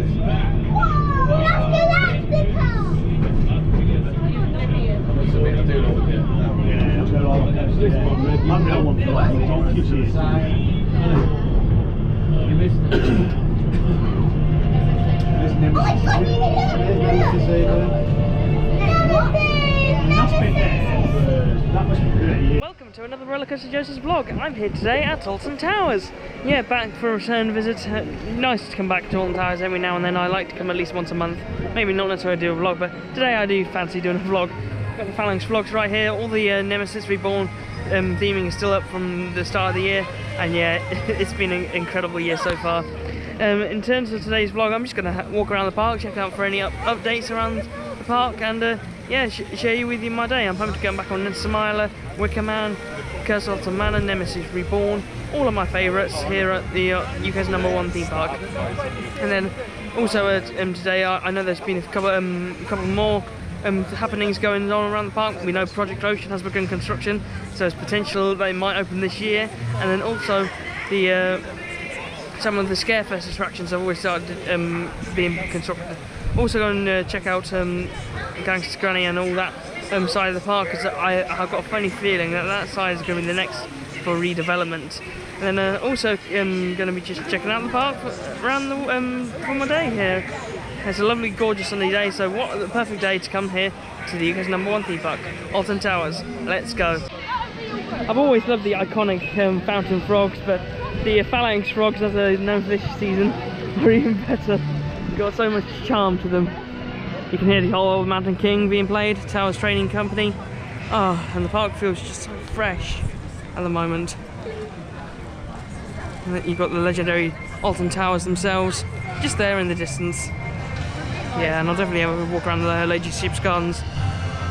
Welcome to another Rollercoaster Joseph's vlog. I'm here today at Alton Towers. Yeah, back for a return visit. Nice to come back to Alton Towers every now and then. I like to come at least once a month. Maybe not necessarily do a vlog, but today I do fancy doing a vlog. Got the Phalanx vlogs right here. All the Nemesis Reborn theming is still up from the start of the year, and yeah, it's been an incredible year so far. In terms of today's vlog, I'm just going to walk around the park, check out for any updates around the park, and yeah, share you with you my day. I'm pumped to get back on Smiler, Wicker Man, Curse of Alton Manor, Nemesis Reborn, all of my favourites here at the UK's #1 theme park. And then also today, I know there's been a couple more happenings going on around the park. We know Project Ocean has begun construction, so there's potential they might open this year. And then also some of the Scarefest attractions have always started being constructed. Also going to check out Gangster's Granny and all that side of the park, because I've got a funny feeling that side is going to be the next for redevelopment. And then also going to be just checking out the park around for my day here. It's a lovely, gorgeous sunny day, so what a perfect day to come here to the UK's #1 theme park, Alton Towers. Let's go. I've always loved the iconic fountain frogs, but the Phalanx frogs, as they're known for this season, are even better. They've got so much charm to them. You can hear the whole Old Mountain King being played, Towers Training Company. Oh, and the park feels just so fresh at the moment. And then you've got the legendary Alton Towers themselves, just there in the distance. Yeah, and I'll definitely have a walk around the Lady Ship's Gardens.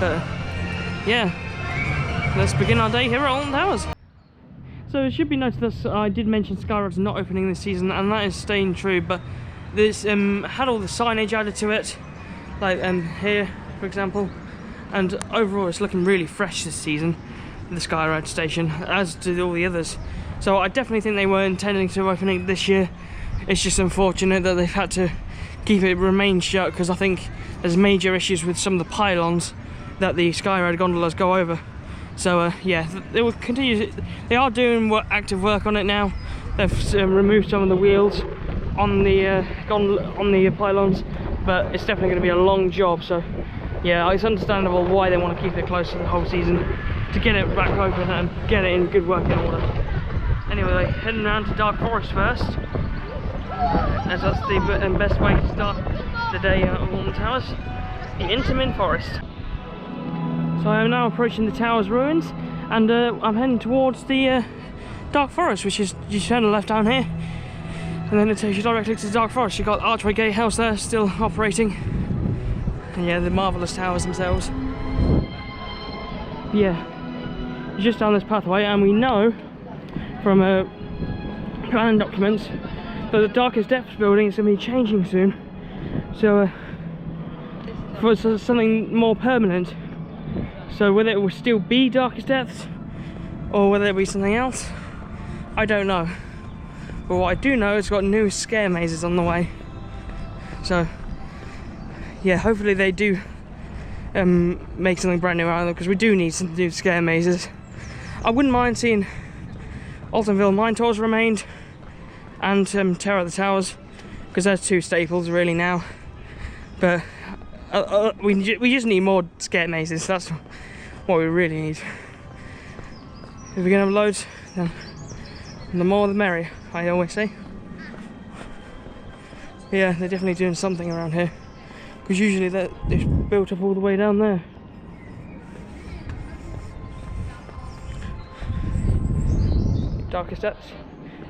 But yeah, let's begin our day here at Alton Towers. So it should be noted that I did mention Skyride's not opening this season, and that is staying true, but this had all the signage added to it, like here for example, and overall it's looking really fresh this season, the Skyride station, as do all the others. So I definitely think they were intending to open it this year. It's just unfortunate that they've had to keep it remain shut, because I think there's major issues with some of the pylons that the Skyride gondolas go over. So yeah, they will continue. They are doing active work on it now. They've removed some of the wheels on the pylons, but it's definitely going to be a long job. So yeah, it's understandable why they want to keep it closed for the whole season, to get it back open and get it in good working order. Anyway, heading around to Dark Forest first, as that's the best way to start the day at Alton Towers, the Intamin Forest. So I am now approaching the Towers ruins, and I'm heading towards the Dark Forest, which is, you turn left down here, and then it takes you directly to the Dark Forest. You've got Archway Gatehouse there, still operating, and yeah, the marvellous towers themselves. Yeah, just down this pathway, and we know from planning documents that the Darkest Depths building is going to be changing soon, so for something more permanent. So whether it will still be Darkest Depths or whether it will be something else, I don't know. But what I do know is it's got new scare mazes on the way. So yeah, hopefully they do make something brand new out of them, because we do need some new scare mazes. I wouldn't mind seeing Altonville Mine Tours remained, and Terror at the Towers, because there's two staples really now. But we just need more scare mazes. That's what we really need. If we're gonna have loads, then the more the merrier, I always say. Yeah, they're definitely doing something around here, because usually they're built up all the way down there. Darkest Depths,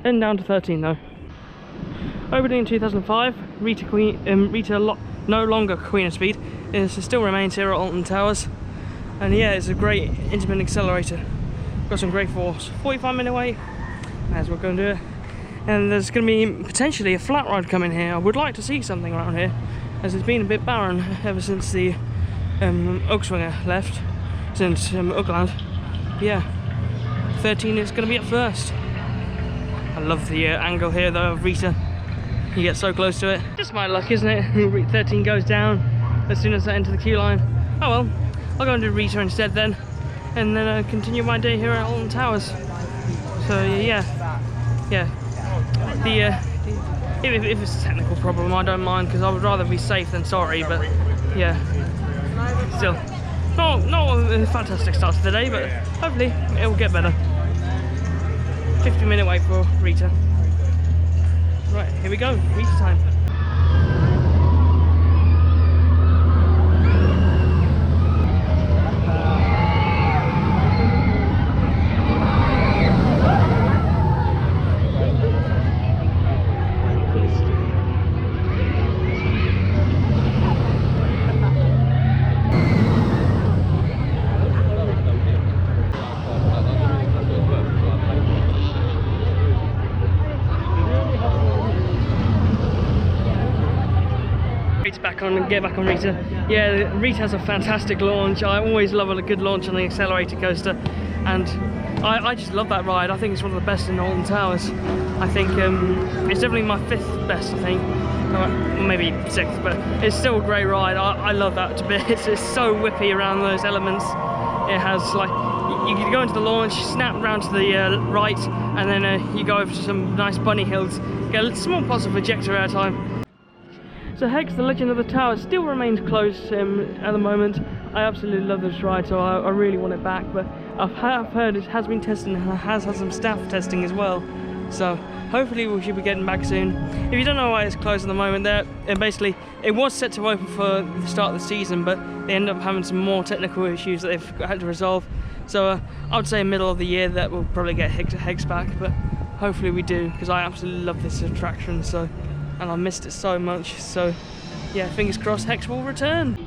then down to 13 though. Opening in 2005, Rita no longer Queen of Speed, it still remains here at Alton Towers, and yeah, it's a great intimate accelerator. Got some great force, 45-minute wait, as we're going to do it, and there's going to be potentially a flat ride coming here. I would like to see something around here, as it's been a bit barren ever since the Ugswinger left, since Ugland. Yeah, 13 is going to be up first. I love the angle here though of Rita. You get so close to it. Just my luck, isn't it? Route 13 goes down as soon as I enter the queue line. Oh well, I'll go and do Rita instead then, and then continue my day here at Alton Towers. So yeah. If it's a technical problem, I don't mind, because I would rather be safe than sorry. But yeah, still, not a fantastic start to the day, but hopefully it will get better. 50-minute wait for Rita. Right, here we go, Rita time. Get back on Rita. Yeah, Rita has a fantastic launch. I always love a good launch on the accelerator coaster, and I just love that ride. I think it's one of the best in Alton Towers. I think it's definitely my 5th best, I think, or maybe 6th, but it's still a great ride. I love that to bits. It's so whippy around those elements. It has, like, you go into the launch, snap round to the right, and then you go over to some nice bunny hills, get a small positive ejector airtime. So Hex, the Legend of the Tower, still remains closed at the moment. I absolutely love this ride, so I really want it back, but I've heard it has been tested and has had some staff testing as well. So hopefully we should be getting back soon. If you don't know why it's closed at the moment, basically it was set to open for the start of the season, but they ended up having some more technical issues that they've had to resolve. So I would say middle of the year that we'll probably get Hex back, but hopefully we do, because I absolutely love this attraction. And I missed it so much, so yeah, fingers crossed Hex will return.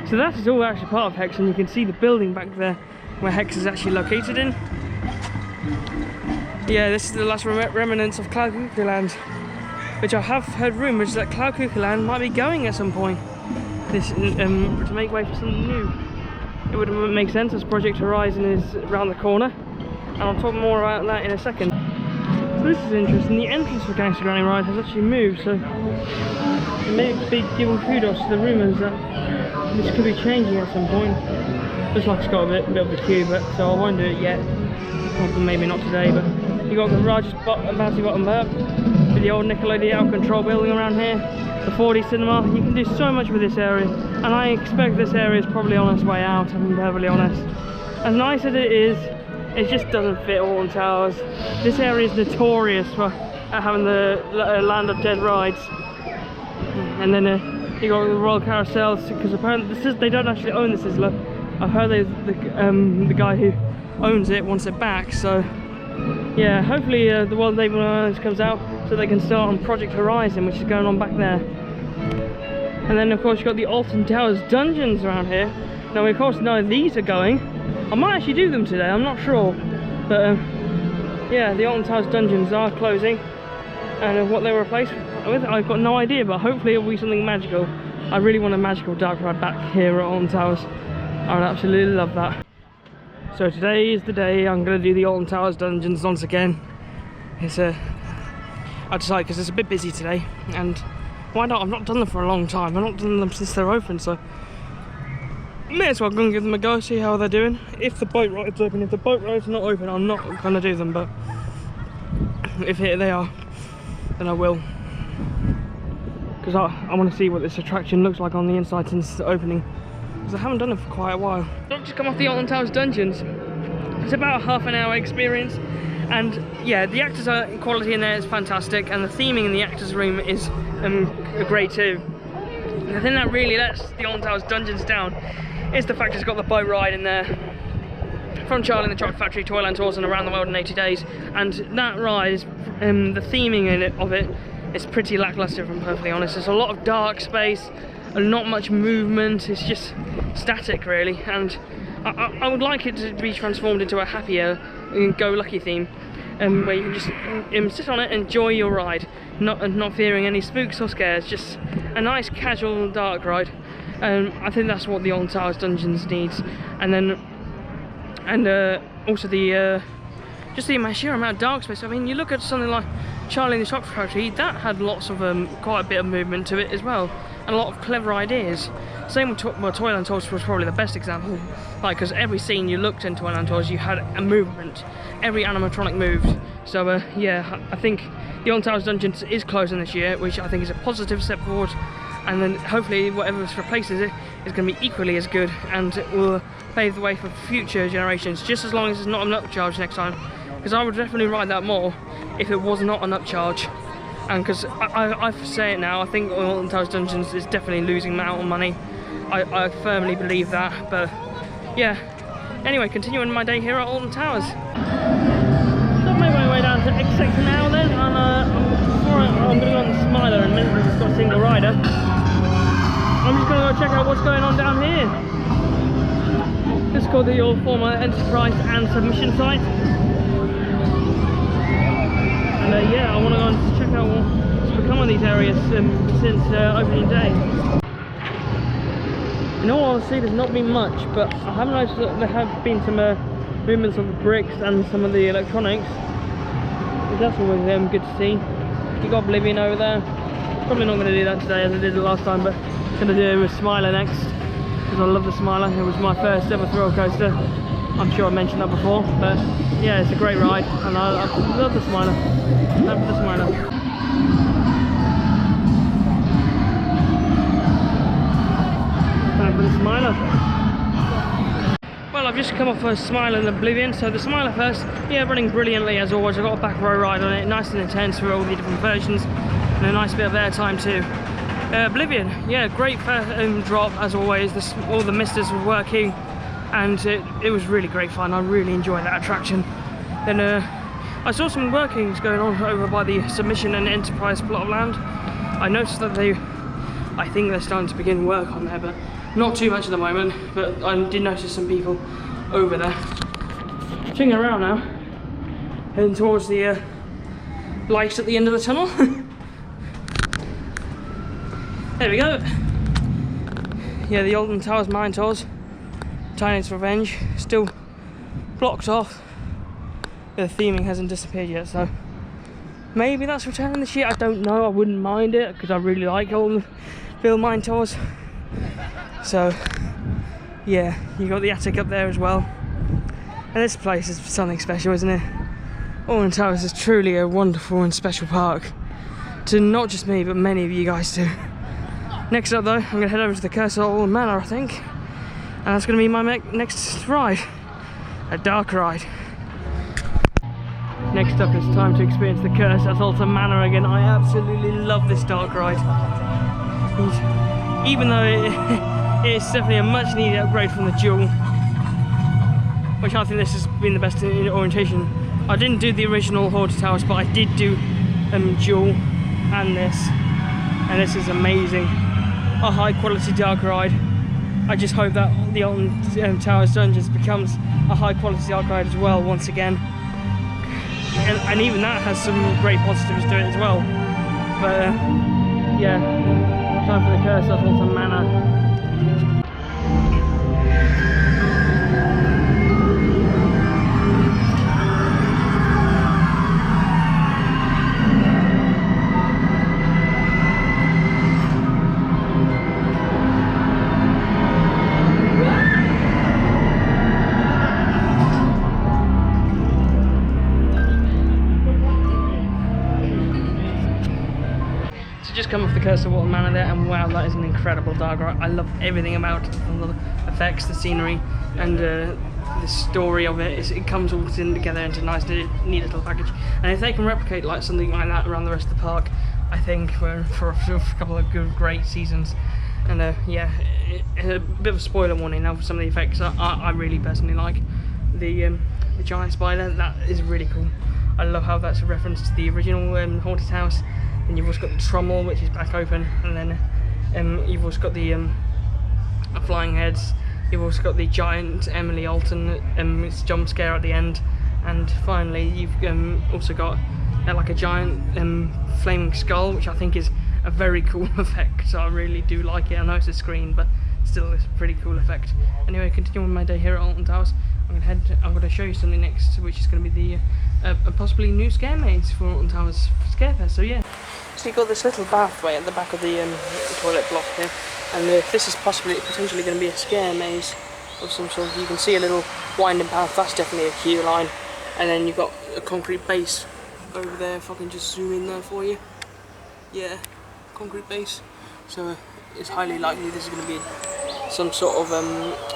So that is all actually part of Hex, and you can see the building back there where Hex is actually located in. Yeah, this is the last remnants of Cloud Cuckoo Land, which I have heard rumours that Cloud Cuckoo Land might be going at some point, to make way for something new. It would make sense as Project Horizon is around the corner, and I'll talk more about that in a second. This is interesting. The entrance for Gangster Granny Ride has actually moved, so maybe be giving kudos to the rumours that this could be changing at some point. Looks like it's got a bit of a queue, but so I won't do it yet. Maybe not today, but you got the largest bouncy bottom burp with the old Nickelodeon out control building around here, the 4D cinema. You can do so much with this area, and I expect this area is probably on its way out, if I'm perfectly honest. As nice as it is, it just doesn't fit Alton Towers. This area is notorious for having the land of dead rides. And then you got the Royal Carousels, because apparently they don't actually own this Isla. I've heard the guy who owns it wants it back, so yeah, hopefully the World Naval Alliance comes out so they can start on Project Horizon, which is going on back there. And then of course you've got the Alton Towers Dungeons around here. Now we of course know these are going. I might actually do them today, I'm not sure, but yeah, the Alton Towers Dungeons are closing, and what they were replaced with, I've got no idea, but hopefully it'll be something magical. I really want a magical dark ride back here at Alton Towers. I would absolutely love that. So today is the day I'm going to do the Alton Towers Dungeons once again. It's I decided because it's a bit busy today, and why not? I've not done them for a long time. I've not done them since they're open, so may as well go and give them a go, see how they're doing. If the boat ride's open, if the boat ride's not open, I'm not going to do them, but if they are, then I will. Because I want to see what this attraction looks like on the inside since the opening, because I haven't done it for quite a while. I've just come off the Alton Towers Dungeons. It's about a half-an-hour experience, and yeah, the actors' quality in there is fantastic, and the theming in the actors' room is great too. The thing that really lets the Alton Towers Dungeons down is the fact it's got the boat ride in there, from Charlie and the Chocolate Factory, Toyland Tours and Around the World in 80 Days, and that ride is, the theming of it is pretty lackluster, if I'm perfectly honest. There's a lot of dark space and not much movement. It's just static really, and I would like it to be transformed into a happier go-lucky theme, where you can just sit on it and enjoy your ride, not fearing any spooks or scares, just a nice casual dark ride. I think that's what the Alton Towers Dungeons needs. And then also the just the sheer amount of dark space. I mean, you look at something like Charlie and the Chocolate Factory, that had lots of quite a bit of movement to it as well, and a lot of clever ideas. Same with Toyland Tours was probably the best example, like, because every scene you looked in Toyland Tours, you had a movement. Every animatronic moved. So yeah, I think the Alton Towers Dungeon is closing this year, which I think is a positive step forward. And then hopefully whatever replaces it is going to be equally as good, and it will pave the way for future generations, just as long as it's not an upcharge next time. Because I would definitely ride that more if it was not an upcharge. And because I say it now, I think Alton Towers Dungeons is definitely losing out on money. I firmly believe that. But yeah, anyway, continuing my day here at Alton Towers. So I've made my way down to X sector now then, and before I'm going to go on the Smiler in a minute because it's got a single rider. I'm just going to go check out what's going on down here. This is called the former Enterprise and Submission site. And yeah, I want to go and check out what's become of these areas since opening day. In all honesty, there's not been much, but I have noticed that there have been some movements of the bricks and some of the electronics, which that's always good to see. You got Oblivion over there. Probably not going to do that today as I did the last time, but I'm going to do a Smiler next, because I love the Smiler. It was my first ever thrill coaster. I'm sure I mentioned that before, but yeah, it's a great ride, and I love the Smiler. Love the Smiler. Time for the Smiler. Well, I've just come off a Smiler and Oblivion, so the Smiler first, yeah, running brilliantly as always. I've got a back row ride on it, nice and intense for all the different versions, and a nice bit of airtime too. Oblivion, yeah, great drop as always. All the misters were working, and it was really great fun. I really enjoyed that attraction. Then I saw some workings going on over by the Submission and Enterprise plot of land. I noticed that I think they're starting to begin work on there, but not too much at the moment. But I did notice some people over there. Checking around now, heading towards the lights at the end of the tunnel. There we go. Yeah, the Alton Towers Mine Tours, Tiny's Revenge, still blocked off. The theming hasn't disappeared yet, so maybe that's returning this year. I don't know. I wouldn't mind it because I really like all the Bill Mine Tours. So yeah, you got the attic up there as well. And this place is something special, isn't it? Alton Towers is truly a wonderful and special park to not just me, but many of you guys too. Next up though, I'm going to head over to the Curse of Old Manor, I think. And that's going to be my next ride. A dark ride. Next up, it's time to experience the Curse at Alton Manor again. I absolutely love this dark ride. Even though it's definitely a much needed upgrade from the Jewel, which I think this has been the best in orientation. I didn't do the original Haunted Towers, but I did do Jewel and this is amazing. A high quality dark ride. I just hope that the Alton Towers Dungeons becomes a high quality dark ride as well once again. And even that has some great positives to it as well. But yeah, time for the Curse of Alton Manor. Just come off the Curse of Alton Manor there, and wow, that is an incredible dark ride. I love everything about it, the effects, the scenery, and the story of it. It comes all together into a nice, neat little package. And if they can replicate like something like that around the rest of the park, I think we're for a couple of great seasons. And yeah, a bit of a spoiler warning now for some of the effects. I really personally like the giant spider. That is really cool. I love how that's a reference to the original Haunted House. And you've also got the trommel, which is back open, and then you've also got the flying heads. You've also got the giant Emily Alton jump scare at the end, and finally you've also got like a giant flaming skull, which I think is a very cool effect. So I really do like it. I know it's a screen, but still it's a pretty cool effect. Anyway, continuing my day here at Alton Towers, I'm going to show you something next, which is going to be the a possibly new scare maze for Alton Towers Scarefest. So yeah. So you've got this little bathway at the back of the toilet block here, and this is potentially going to be a scare maze of some sort. You can see a little winding path. That's definitely a queue line, and then you've got a concrete base over there. If I can just zoom in there for you. Yeah, concrete base. So it's highly likely this is going to be some sort of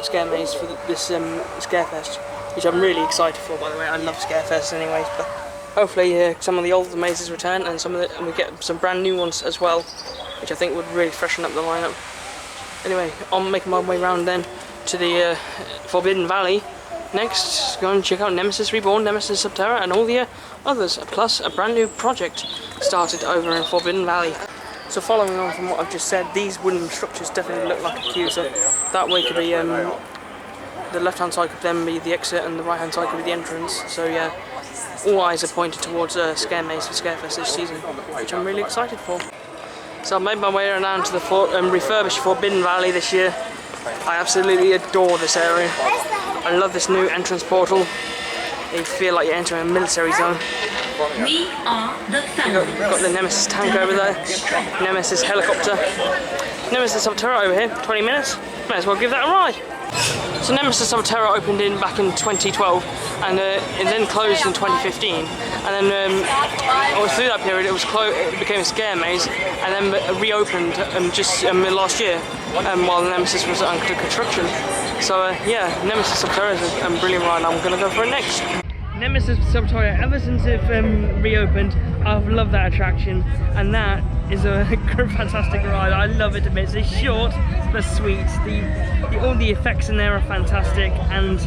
scare maze for this Scarefest, which I'm really excited for. By the way, I love Scarefest anyways, but hopefully some of the older mazes return, and we get some brand new ones as well, which I think would really freshen up the lineup. Anyway, I'm making my way around then to the Forbidden Valley. Next, go and check out Nemesis Reborn, Nemesis Subterra, and all the others, plus a brand new project started over in Forbidden Valley. So following on from what I've just said, these wooden structures definitely look like a queue, so that way could be, the left hand side could then be the exit and the right hand side could be the entrance. So yeah, all eyes are pointed towards Scare Maze for Scarefest this season, which I'm really excited for. So I've made my way around to the refurbished Forbidden Valley this year. I absolutely adore this area. I love this new entrance portal. You feel like you're entering a military zone. We are the We've got the Nemesis tank over there, Nemesis helicopter, Nemesis Subterra over here, 20 minutes, may as well give that a ride. So Nemesis Subterra opened back in 2012, and it then closed in 2015, and then through that period it became a scare maze, and then reopened just last year while the Nemesis was under construction. So yeah, Nemesis Subterra is a brilliant ride. I'm going to go for it next. Nemesis Subterra, ever since it reopened, I've loved that attraction, and that is a fantastic ride. I love it a bit. It's short but sweet. All the effects in there are fantastic, and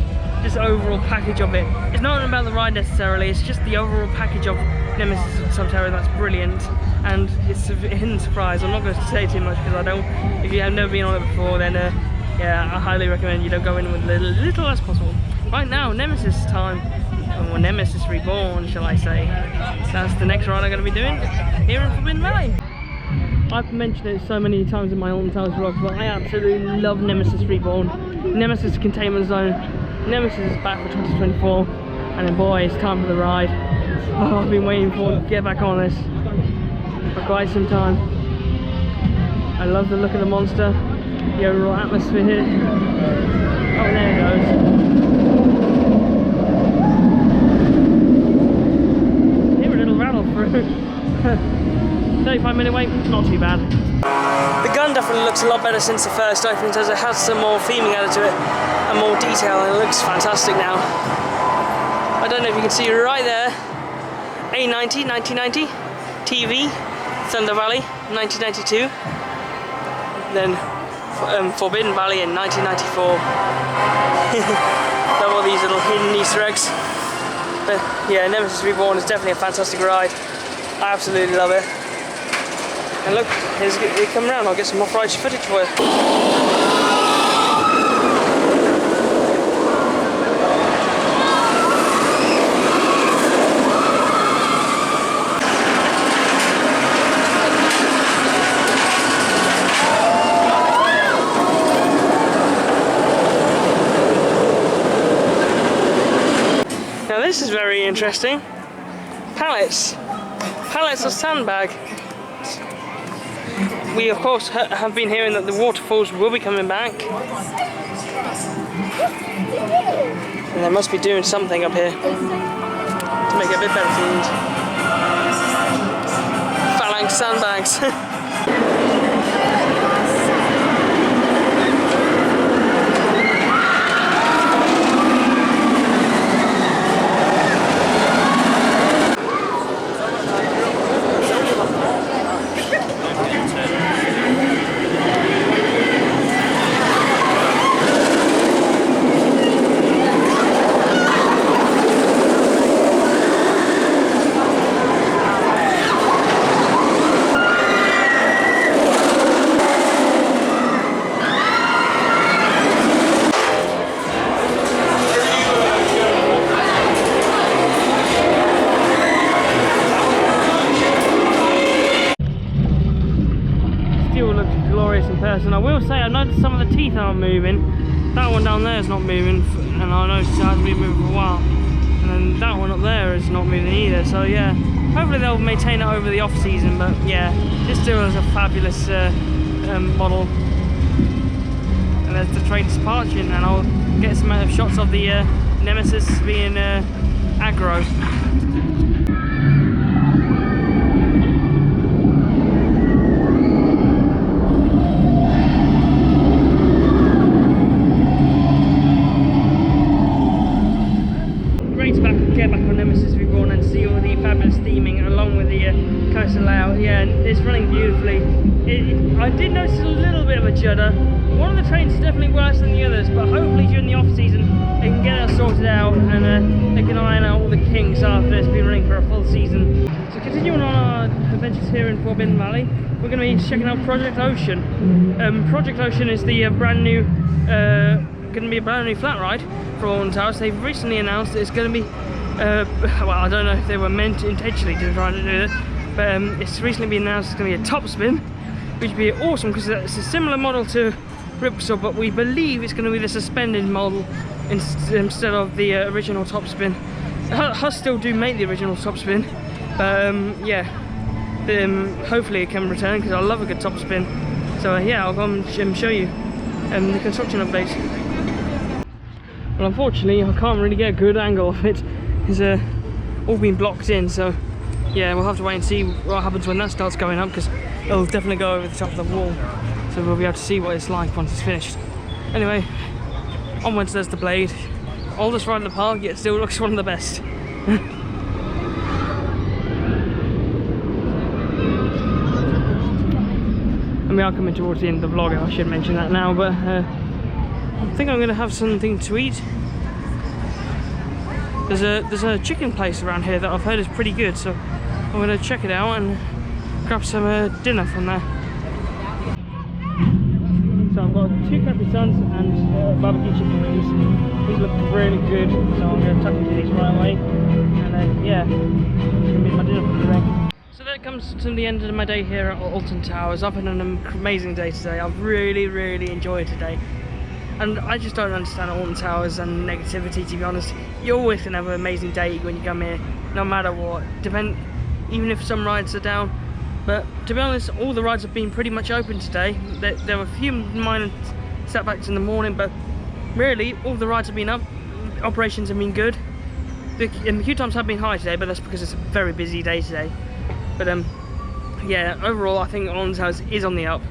just the overall package of it. It's not about the ride necessarily, it's just the overall package of Nemesis Subterra that's brilliant, and it's a hidden surprise. I'm not going to say too much because I don't. If you have never been on it before, then yeah, I highly recommend you don't go in with little as possible. Right now, Nemesis time. Or Nemesis Reborn, shall I say. That's the next ride I'm going to be doing here in Forbidden Valley. I've mentioned it so many times in my Alton Towers vlogs, but I absolutely love Nemesis Reborn. Nemesis Containment Zone. Nemesis is back for 2024, and then boy, it's time for the ride. Oh, I've been waiting to get back on this for quite some time. I love the look of the monster, the overall atmosphere here. Oh, there it goes. 35-minute wait, not too bad. The gun definitely looks a lot better since the first opening, as it has some more theming added to it and more detail, and it looks fantastic now. I don't know if you can see right there, A90, 1990, TV, Thunder Valley, 1992, then Forbidden Valley in 1994. Love all these little hidden Easter eggs. But yeah, Nemesis Reborn is definitely a fantastic ride. I absolutely love it. And look, here come around, I'll get some off-ride footage for you. Now this is very interesting. Pallets of sandbag. We of course have been hearing that the waterfalls will be coming back, and they must be doing something up here to make it a bit better themed. Phalanx sandbags. And I will say, I noticed some of the teeth aren't moving. That one down there is not moving, and I noticed it hasn't been moving for a while. And then that one up there is not moving either. So yeah, hopefully they'll maintain it over the off season. But yeah, this still is a fabulous model. And there's the train departing, and I'll get some shots of the Nemesis being aggro. Great to get back on Nemesis Reborn and see all the fabulous theming along with the coaster layout. Yeah, and it's running beautifully. I did notice a little bit of a judder. One of the trains is definitely worse than the others, but hopefully during the off season they can get it sorted out and they can iron out all the kinks after it's been running for a full season. So continuing on our adventures here in Forbidden Valley, we're going to be checking out Project Ocean. Project Ocean is the brand new, going to be a brand new flat ride for Alton Towers. They've recently announced that it's going to be, well, I don't know if they were meant to intentionally to try to do it, but it's recently been announced it's going to be a top spin, which would be awesome because it's a similar model to Ripsaw, but we believe it's going to be the suspended model instead of the original top spin. Huss still do make the original top spin, but yeah, hopefully it can return because I love a good top spin. So yeah, I'll go and show you the construction updates. Well, unfortunately I can't really get a good angle of it. It's all been blocked in, so yeah, we'll have to wait and see what happens when that starts going up, because it'll definitely go over the top of the wall, so we'll be able to see what it's like once it's finished. Anyway, onwards there's the Blade. Oldest ride in the park, yet still looks one of the best. And we are coming towards the end of the vlog, I should mention that now, but I think I'm going to have something to eat. There's a chicken place around here that I've heard is pretty good, so I'm going to check it out and grab some dinner from there. So I've got 2 Capri Suns and barbecue chicken wings. These look really good, so I'm going to tuck into these right away. And then yeah, it's going to be my dinner for today. So that comes to the end of my day here at Alton Towers. I've had an amazing day today. I've really enjoyed today. And I just don't understand Alton Towers and negativity, to be honest. You always can have an amazing day when you come here, no matter what. Even if some rides are down. But to be honest, all the rides have been pretty much open today. There were a few minor setbacks in the morning, but really all the rides have been up. Operations have been good. The queue times have been high today, but that's because it's a very busy day today. But yeah, overall I think Alton Towers is on the up.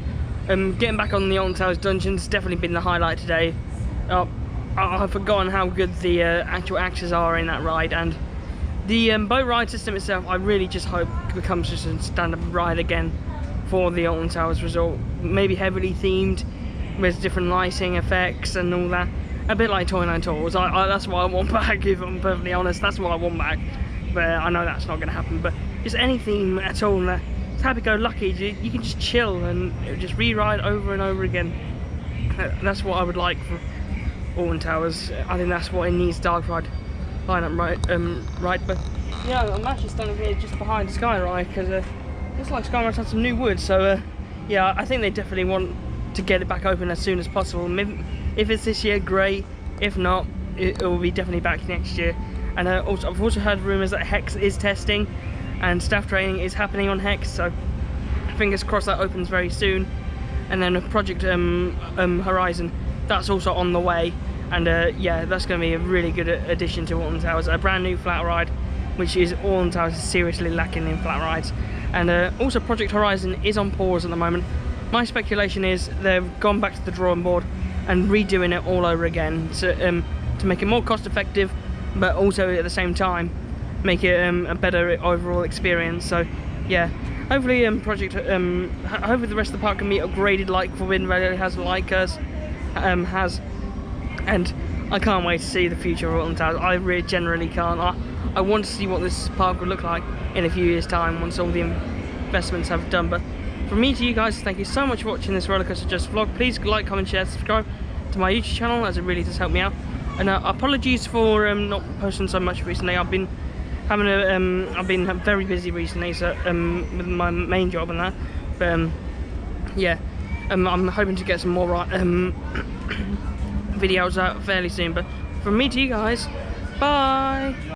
Getting back on the Alton Towers Dungeon has definitely been the highlight today. I've forgotten how good the actual actors are in that ride, and the boat ride system itself I really just hope becomes just a standard ride again for the Alton Towers Resort. Maybe heavily themed with different lighting effects and all that. A bit like 29 Tours. That's what I want back, if I'm perfectly honest. That's what I want back. But I know that's not going to happen. But just any theme at all. It's happy-go-lucky. You can just chill and just re-ride over and over again. That's what I would like for Alton Towers. I think that's what it needs. Dark ride lineup right. But yeah, I'm actually standing here just behind Skyride because it looks like Skyride's had some new wood. So yeah, I think they definitely want to get it back open as soon as possible. Maybe, if it's this year, great. If not, it will be definitely back next year. And I've also heard rumours that Hex is testing and staff training is happening on Hex, so fingers crossed that opens very soon. And then Project Horizon, that's also on the way, and yeah, that's going to be a really good addition to Alton Towers. A brand new flat ride, which is Alton Towers is seriously lacking in flat rides. And also Project Horizon is on pause at the moment. My speculation is they've gone back to the drawing board and redoing it all over again to make it more cost effective, but also at the same time make it a better overall experience. So yeah, hopefully hopefully the rest of the park can be upgraded like Forbidden Valley has, like us has, and I can't wait to see the future of Alton Towers. I really generally can't. I want to see what this park would look like in a few years time once all the investments have done. But from me to you guys, thank you so much for watching this Rollercoaster Just vlog. Please like, comment, share, subscribe to my YouTube channel, as it really does help me out. And apologies for not posting so much recently. I've been very busy recently, so with my main job and that. But yeah, I'm hoping to get some more videos out fairly soon. But from me to you guys, bye.